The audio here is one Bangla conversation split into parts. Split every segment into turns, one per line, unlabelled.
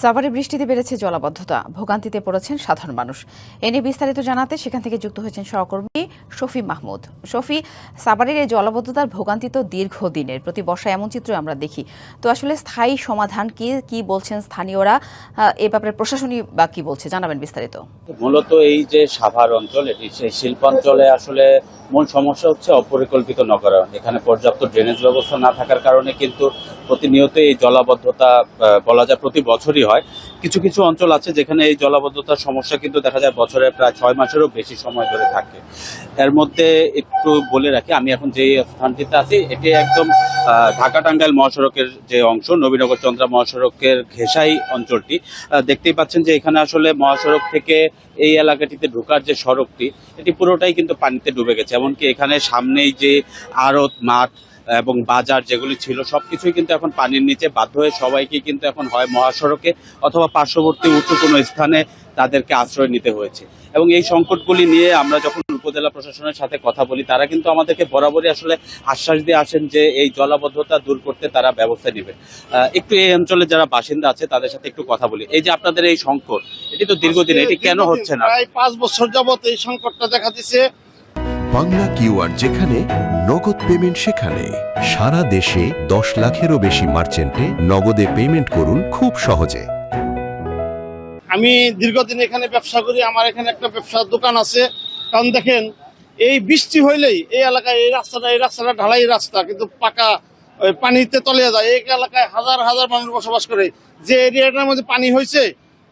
সাভারে বৃষ্টিতে বেড়েছে জলাবদ্ধতা, ভোগান্তিতে পড়েছেন সাধারণ মানুষ। এ নিয়ে বিস্তারিত জানাতে সেখান থেকে যুক্ত হয়েছেন সহকর্মী শফি মাহমুদ। শফি, সাভারের এই জলাবদ্ধতার ভোগান্তি তো দীর্ঘদিনের, প্রতি বর্ষায় এমন চিত্র আমরা দেখি। তো আসলে স্থায়ী সমাধান কি বলছেন স্থানীয়রা, এ ব্যাপারে প্রশাসনই বা কি বলছে, জানাবেন বিস্তারিত।
মূলত এই যে সাভার অঞ্চল, এটি সেই শিল্পাঞ্চলে আসলে মূল সমস্যা হচ্ছে অপরিকল্পিত নগরায়ন। এখানে পর্যাপ্ত ড্রেনেজ ব্যবস্থা না থাকার কারণে কিন্তু প্রতিনিয়ত এই জলাবদ্ধতা বলা যায় প্রতি বছরই হয়। কিছু কিছু অঞ্চল আছে যেখানে এই জলাবদ্ধতার সমস্যা কিন্তু দেখা যায় বছরে প্রায় 6 মাসেরও বেশি সময় ধরে থাকে। এর মধ্যে একটু বলে রাখি, আমি এখন যে স্থানটিতে আছি এটি একদম ঢাকা টাঙ্গাইল মহাসড়কের যে অংশ, নবীনগর চন্দ্রা মহাসড়কের ঘেঁষাই অঞ্চলটি। দেখতেই পাচ্ছেন যে এখানে আসলে মহাসড়ক থেকে এই এলাকাটিতে ঢোকার যে সড়কটি, এটি পুরোটাই কিন্তু পানিতে ডুবে গেছে। এমনকি এখানে সামনেই যে আড়ত, মাঠ এবং বাজার যেগুলি ছিল সবকিছুই কিন্তু এখন পানির নিচে। বাধ্য হয়ে সবাইকে কিন্তু এখন হয় মহাসড়কে অথবা পার্শ্ববর্তী উঁচু কোনো স্থানে তাদেরকে আশ্রয় নিতে হয়েছে। এবং এই সংকটগুলি নিয়ে আমরা যখন উপজেলা প্রশাসনের সাথে কথা বলি, তারা কিন্তু আমাদেরকে বরাবরই আসলে আশ্বাস দিয়ে আসেন যে এই জলাবদ্ধতা দূর করতে তারা ব্যবস্থা নেবে। একটু এই অঞ্চলে যারা বাসিন্দা আছে তাদের সাথে একটু কথা বলি। এই যে আপনাদের এই সংকট, এটি তো দীর্ঘদিন, এটি কেন হচ্ছে না?
প্রায় 5 বছর যাবত এই সংকটটা দেখা দিচ্ছে।
বাংলা কিউআর যেখানে, নগদ পেমেন্ট সেখানে। সারা দেশে 10 লাখেরও বেশি মার্চেন্টে নগদে পেমেন্ট করুন খুব সহজে।
আমি দীর্ঘদিন এখানে ব্যবসা করি, আমার এখানে একটা ব্যবসার দোকান আছে। কারণ দেখেন, এই বৃষ্টি হইলেই এই এলাকায় এই রাস্তাটা ঢালাই রাস্তা, কিন্তু পাকা পানিতে তলিয়ে যায়। এই এলাকায় হাজার হাজার মানুষ বসবাস করে। যে এরিয়াটার মধ্যে পানি হয়েছে,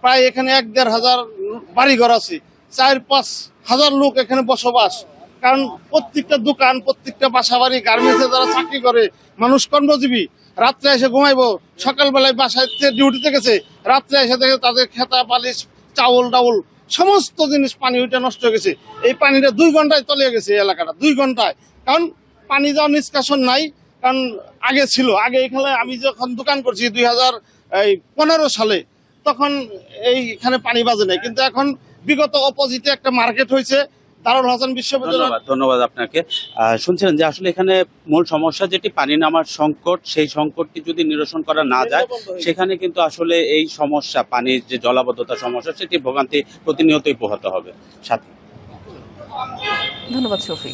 প্রায় এখানে 1-1.5 হাজার বাড়িঘর আছে, 4-5 হাজার লোক এখানে বসবাস। কারণ প্রত্যেকটা দোকান, প্রত্যেকটা বাসা বাড়ি, গার্মেন্টসে যারা চাকরি করে, মানুষ কর্মজীবী, রাত্রে এসে ঘুমাইবো, সকালবেলায় বাসায় ডিউটিতে গেছে, রাত্রে এসে দেখে তাদের খেতা বালিশ, চাউল ডাউল সমস্ত জিনিস পানি উঠে নষ্ট হয়ে গেছে। এই পানিটা 2 ঘন্টায় তলিয়ে গেছে এই এলাকাটা, 2 ঘন্টায়। কারণ পানি যাওয়ার নিষ্কাশন নাই। কারণ আগে ছিল, আগে এখানে আমি যখন দোকান করছি 2015 সালে, তখন এইখানে পানি বাজে নাই। কিন্তু এখন বিগত অপোজিটে একটা মার্কেট হয়েছে, দারুল হাসান বিশ্ববিদ্যালয়।
ধন্যবাদ আপনাকে। শুনছিলেন যে আসলে এখানে মূল সমস্যা যেটি পানি নামার সংকট, সেই সংকটটি যদি নিরসন করা না যায়, সেখানে কিন্তু আসলে এই সমস্যা, পানির যে জলাবদ্ধতা সমস্যা, সেটি ভোগান্তি প্রতিনিয়তই পোহাতে হবে। সাথে
ধন্যবাদ শফি।